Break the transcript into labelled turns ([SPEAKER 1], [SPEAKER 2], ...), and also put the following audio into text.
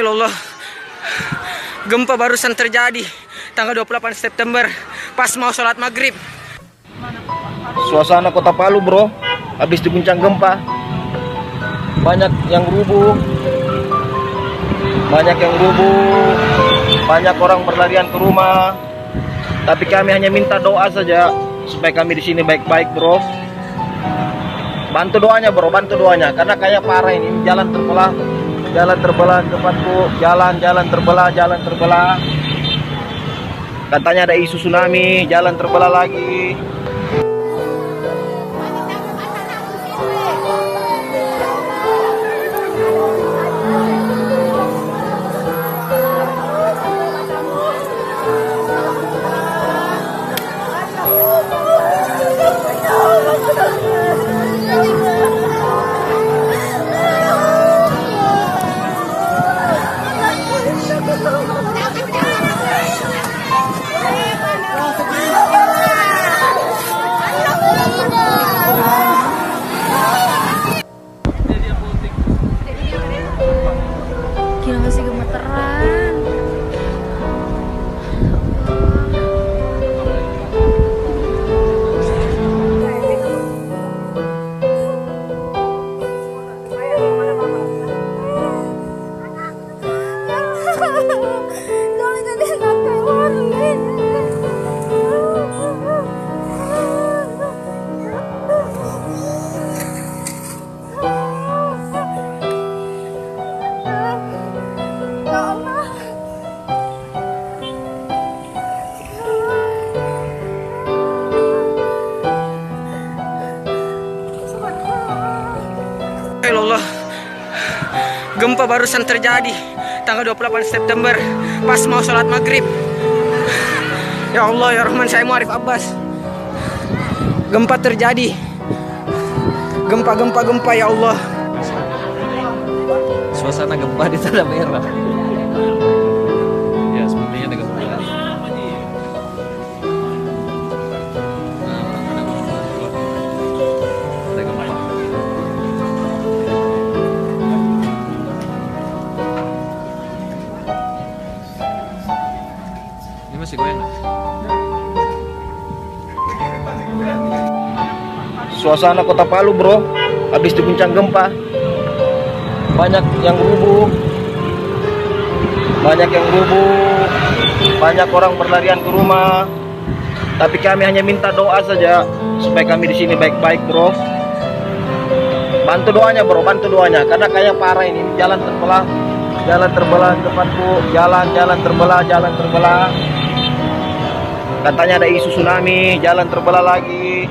[SPEAKER 1] Allah, gempa barusan terjadi tanggal 28 September pas mau sholat maghrib.
[SPEAKER 2] Suasana kota Palu bro, habis diguncang gempa. Banyak yang rubuh, banyak orang berlarian ke rumah. Tapi kami hanya minta doa saja supaya kami di sini baik-baik bro. Bantu doanya bro, bantu doanya karena kayak parah ini jalan terbelah tempatku, jalan terbelah. Katanya ada isu tsunami, jalan terbelah lagi.
[SPEAKER 3] Gila masih gemeteran.
[SPEAKER 1] Allah, gempa barusan terjadi tanggal 28 September pas mau sholat maghrib. Ya Allah, ya Rahman, saya Muarif Abbas. Gempa terjadi, gempa ya Allah.
[SPEAKER 4] Suasana gempa di Tanah Merah. Ya, sepertinya ada gempa. Ada gempa. Ini masih goyang.
[SPEAKER 2] Suasana kota Palu bro, habis diguncang gempa. Banyak yang rubuh, banyak orang berlarian ke rumah. Tapi kami hanya minta doa saja supaya kami di sini baik-baik bro. Bantu doanya bro, bantu doanya karena kayak parah ini jalan terbelah tempatku, jalan terbelah. Katanya ada isu tsunami, jalan terbelah lagi.